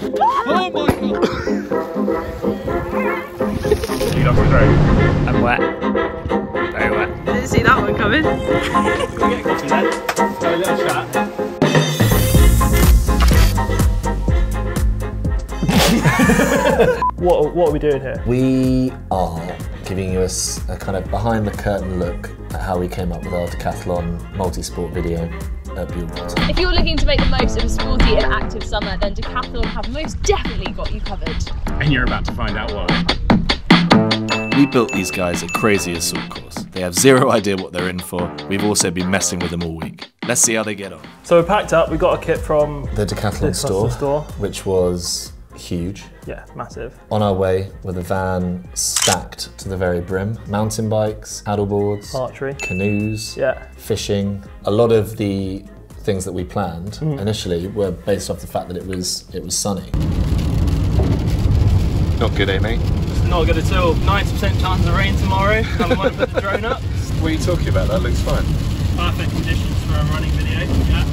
Oh my god! You got great. I'm wet. Very wet. Didn't see that one coming. We'll get a coffee then. Have a little chat. What are we doing here? We are giving you a kind of behind the curtain look at how we came up with our Decathlon multi-sport video at Buellwater. If you're looking to make the most of a sporty and active summer, then Decathlon have most definitely got you covered. And you're about to find out why. We built these guys a crazy assault course. They have zero idea what they're in for. We've also been messing with them all week. Let's see how they get on. So we packed up, we got a kit from The Decathlon store, which was huge. Yeah, massive. On our way with a van stacked to the very brim. Mountain bikes, paddleboards, archery, canoes, yeah, fishing. A lot of the things that we planned initially were based off the fact that it was sunny. Not good, eh, mate? Not good at all. 90% chance of rain tomorrow. I might put the drone up. What are you talking about? That looks fine. Perfect conditions for a running video, yeah.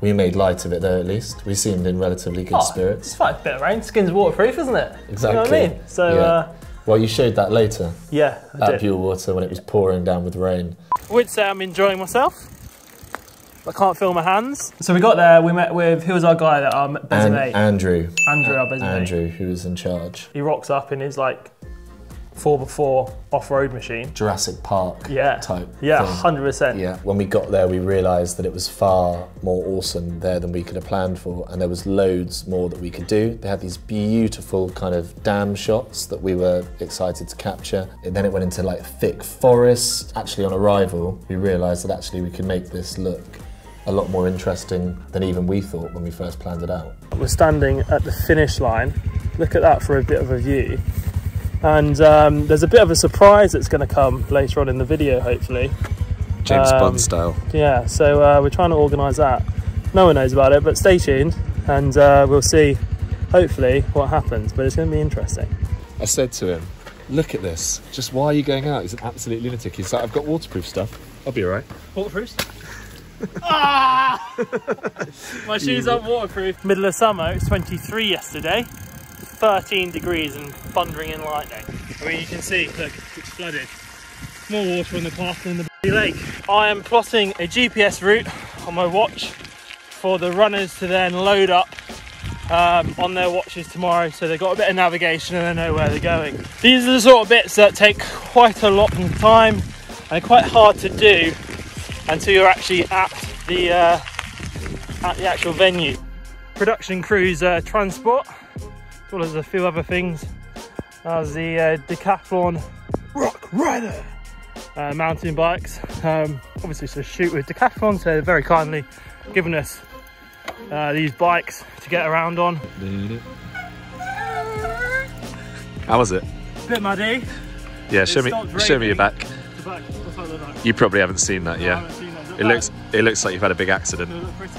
We made light of it though, at least. We seemed in relatively good spirits. It's fine, a bit of rain. Skin's waterproof, isn't it? Exactly. You know what I mean? So, yeah. Well, you showed that later. Yeah, I at did. Buellwater when it was pouring down with rain. I would say I'm enjoying myself. I can't feel my hands. So we got there, we met with, who was our guy that our busy mate? Andrew. Andrew, our busy mate. Andrew, who was in charge. He rocks up in his like 4x4 off-road machine. Jurassic Park type Yeah, thing. 100%. Yeah, when we got there we realised that it was far more awesome there than we could have planned for, and there was loads more that we could do. They had these beautiful kind of dam shots that we were excited to capture. And then it went into like thick forest. Actually on arrival we realised that actually we could make this look a lot more interesting than even we thought when we first planned it out. We're standing at the finish line. Look at that for a bit of a view. And there's a bit of a surprise that's going to come later on in the video, hopefully. James Bond style. Yeah, so we're trying to organise that. No one knows about it, but stay tuned and we'll see, hopefully, what happens. But it's going to be interesting. I said to him, look at this. Just why are you going out? He's an absolute lunatic. He's like, I've got waterproof stuff. I'll be all right. Waterproof? Ah! My shoes aren't waterproof. Middle of summer, it was 23 yesterday. 13 degrees and thundering in lightning. I mean, you can see, look, it's flooded. More water on the path than the lake. I am plotting a GPS route on my watch for the runners to then load up on their watches tomorrow, so they've got a bit of navigation and they know where they're going. These are the sort of bits that take quite a lot of time and are quite hard to do until you're actually at the actual venue. Production crew's transport, as well as a few other things, as the Decathlon Rock Rider mountain bikes. Obviously it's a shoot with Decathlon, so they're very kindly given us these bikes to get around on. How was it? Bit muddy. Yeah, show me your back. The back. What's that look like? You probably haven't seen that, yeah. I haven't seen that. It looks like you've had a big accident. Does it look pretty?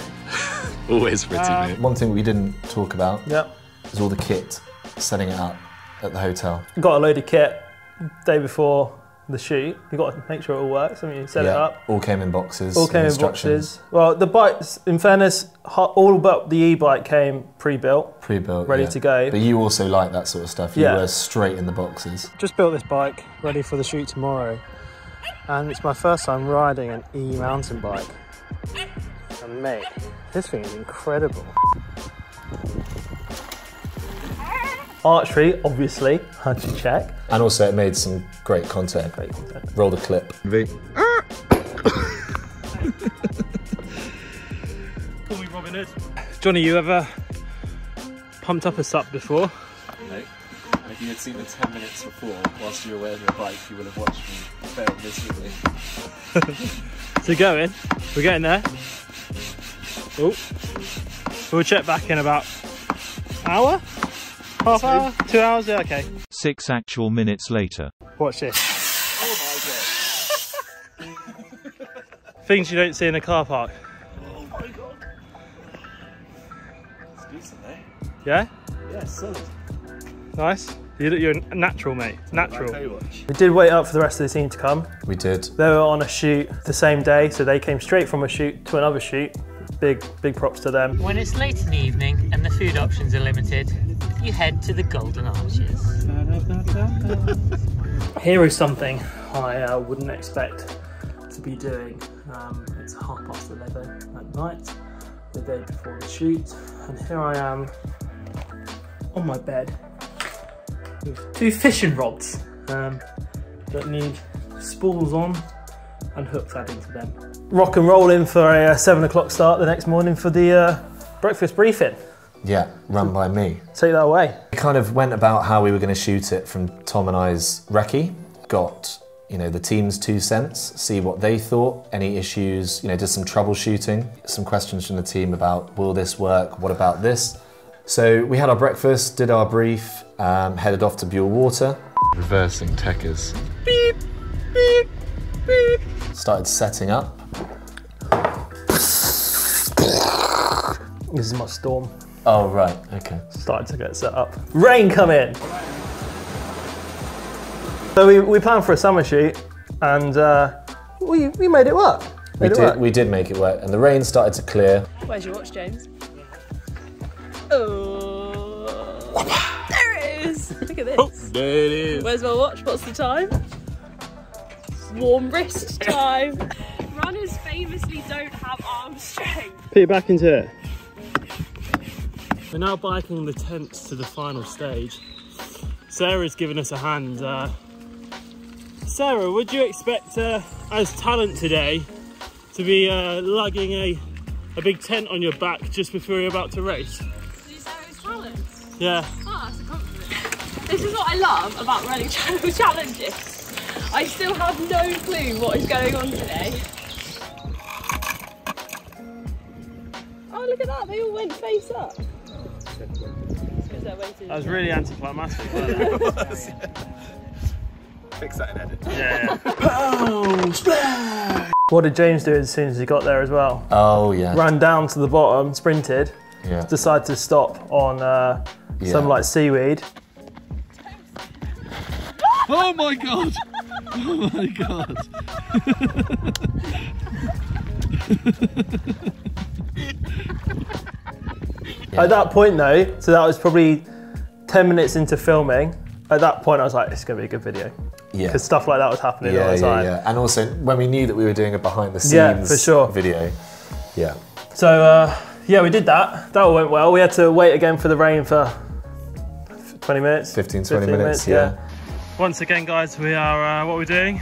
Always pretty, mate. One thing we didn't talk about Yep. is all the kit, setting it up at the hotel. Got a load of kit day before the shoot. You've got to make sure it all works. I mean, you set it up. All came in boxes. All came in boxes. Well, the bikes, in fairness, all but the e-bike came pre-built. Pre-built, ready to go. But you also like that sort of stuff. You were straight in the boxes. Just built this bike, ready for the shoot tomorrow. And it's my first time riding an e-mountain bike. And mate, this thing is incredible. Archery, obviously, had to check. And also it made some great content. Great content. Roll the clip. Call me Robin Hood. Johnny, you ever pumped up a sup before? No. If you had seen the 10 minutes before, whilst you were wearing your bike, you would have watched me fail miserably. So going, we're getting there. Oh, we'll check back in about hour? Half hour? 2 hours? Yeah, okay. 6 actual minutes later. Watch this. Oh my god. Things you don't see in a car park. Oh my god. It's decent, eh? Yeah? Yeah, solid. Nice. You're a natural, mate. Natural. Baywatch. We did wait up for the rest of the team to come. We did. They were on a shoot the same day, so they came straight from a shoot to another shoot big props to them. When it's late in the evening and the food options are limited, you head to the Golden Arches. Here is something I wouldn't expect to be doing. It's 11:30 at night, the day before the shoot, and here I am on my bed with 2 fishing rods that need spools on and hooks adding to them. Rock and rolling for a 7 o'clock start the next morning for the breakfast briefing. Yeah, run by me. Take that away. We kind of went about how we were going to shoot it from Tom and I's recce. Got, you know, the team's 2 cents, see what they thought, any issues, you know, did some troubleshooting, some questions from the team about, will this work, what about this? So we had our breakfast, did our brief, headed off to Buell Water. Reversing techers. Beep, beep, beep. Started setting up. This is my storm. Oh, right, okay. Started to get set up. Rain come in. So we planned for a summer shoot, and we made it work. We did make it work, and the rain started to clear. Where's your watch, James? Oh, there it is. Look at this. Oh, there it is. Where's my watch? What's the time? Warm wrist time. Runners famously don't have arm strength. Put it back into it. We're now biking the tents to the final stage. Sarah's given us a hand. Sarah, would you expect, as talent today, to be lugging a big tent on your back just before you're about to race? Did you say it was talent? Yeah. Oh, that's a compliment. This is what I love about running challenges. I still have no clue what is going on today. Oh, look at that, they all went face up. That was really anticlimactic. Fix that in edit. Yeah. Oh, splash! What did James do as soon as he got there as well? Oh, yeah. Ran down to the bottom, sprinted, Yeah. decided to stop on some like seaweed. Oh my god! Oh my god! At that point though, so that was probably 10 minutes into filming, at that point I was like, it's going to be a good video. Yeah. Because stuff like that was happening all the time. Yeah. And also, when we knew that we were doing a behind the scenes for sure. video. Yeah. So, yeah, we did that. That all went well. We had to wait again for the rain for 20 minutes. 15, 20 minutes, yeah. Once again, guys, we are, what are we doing?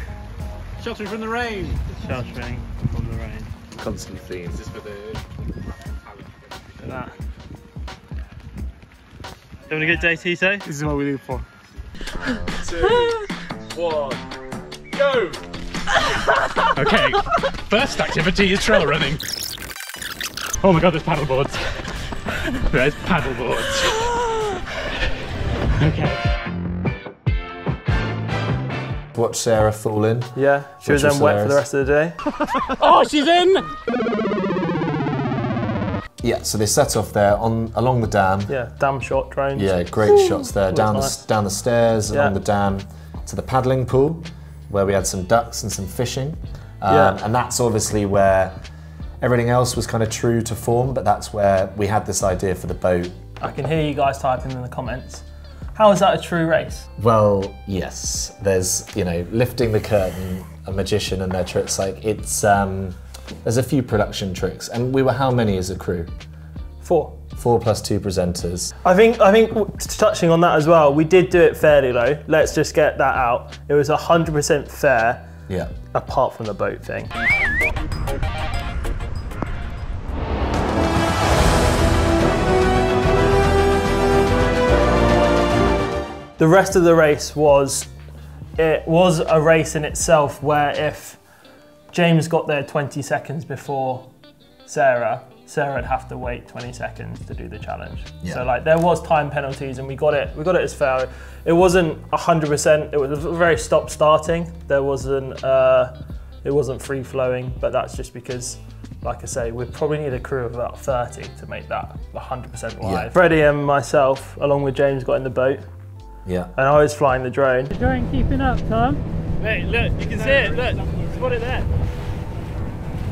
Sheltering from the rain. Sheltering from the rain. Constant theme. This is for the... Look at that. Having a good day, Tito? This is what we live for. 2, 1, go! Okay, first activity is trail running. Oh my god, there's paddle boards. There's paddle boards. Okay. Watch Sarah fall in. Yeah, she was then wet for the rest of the day. Oh, she's in! Yeah, so they set off there along the dam. Yeah, dam shot, drones. Yeah, great shots there. Down the stairs, Yeah. along the dam, to the paddling pool, where we had some ducks and some fishing. And that's obviously where everything else was kind of true to form, but that's where we had this idea for the boat. I can hear you guys typing in the comments. How is that a true race? Well, yes. There's, you know, lifting the curtain, a magician and their tricks. Like, it's, there's a few production tricks. And we were how many as a crew? 4. 4 plus 2 presenters. I think touching on that as well, we did do it fairly low. Let's just get that out. It was 100% fair. Yeah. Apart from the boat thing. The rest of the race was a race in itself where if James got there 20 seconds before Sarah would have to wait 20 seconds to do the challenge. Yeah. So like there was time penalties and we got it as fair. It wasn't 100%, it was very stop starting. There wasn't, it wasn't free flowing, but that's just because, like I say, we probably need a crew of about 30 to make that 100% live. Yeah. Freddie and myself, along with James, got in the boat. Yeah. And I was flying the drone. The drone keeping up, Tom? Mate, look, you can see it, look, spot it there.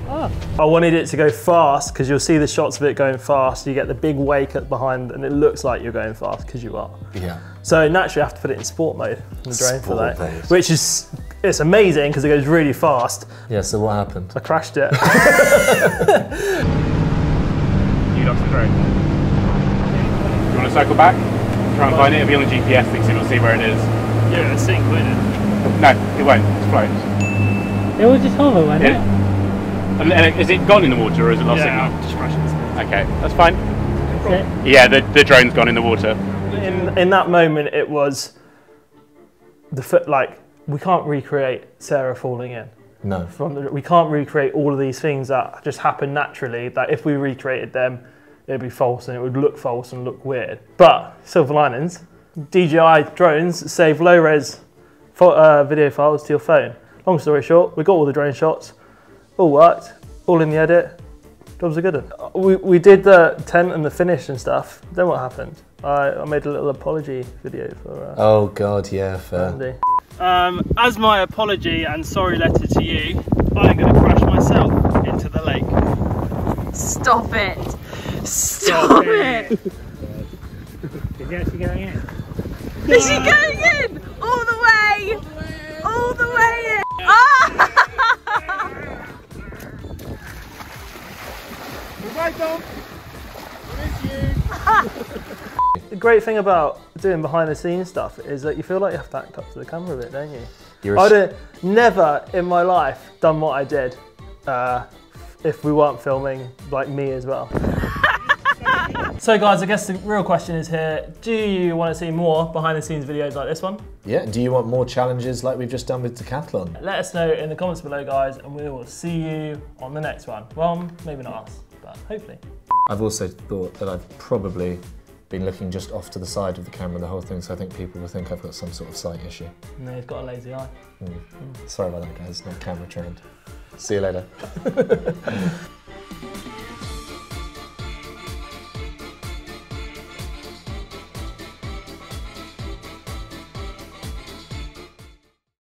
I wanted it to go fast because you'll see the shots of it going fast. You get the big wake at behind and it looks like you're going fast because you are. Yeah. So naturally you have to put it in sport mode in the drone for that, mode. which is, it's amazing because it goes really fast. Yeah, so what happened? I crashed it. You lost the drone. Do you want to circle back? Try and find it. It'll be on the GPS thing, so you'll see where it is. Yeah, it's sink, won't it? No, it won't. It's floats. It will just hover, won't it? And is it gone in the water or is it lost signal? Just crashed it. Okay, that's fine. That's it. Yeah, the drone's gone in the water. In that moment, it was the foot. Like, we can't recreate Sarah falling in. No. We can't recreate all of these things that just happen naturally. That if we recreated them, it'd be false and it would look false and look weird. But silver linings, DJI drones save low-res video files to your phone. Long story short, we got all the drone shots, all worked, all in the edit. Jobs are good. We did the tent and the finish and stuff. Then what happened? I made a little apology video for. Oh God, yeah, fair. Andy. As my apology and sorry letter to you, I'm going to crash myself into the lake. Stop it! Stop it! Is he actually going in? Is he going in? All the way! All the way in! Ah! The great thing about doing behind the scenes stuff is that you feel like you have to act up to the camera a bit, don't you? I'd have never in my life done what I did if we weren't filming like me as well. So guys, I guess the real question is here, do you want to see more behind the scenes videos like this one? Yeah, do you want more challenges like we've just done with Decathlon? Let us know in the comments below, guys, and we will see you on the next one. Well, maybe not us, but hopefully. I've also thought that I've probably been looking just off to the side of the camera the whole thing, so I think people will think I've got some sort of sight issue. No, he's got a lazy eye. Sorry about that, guys, not camera trained. See you later.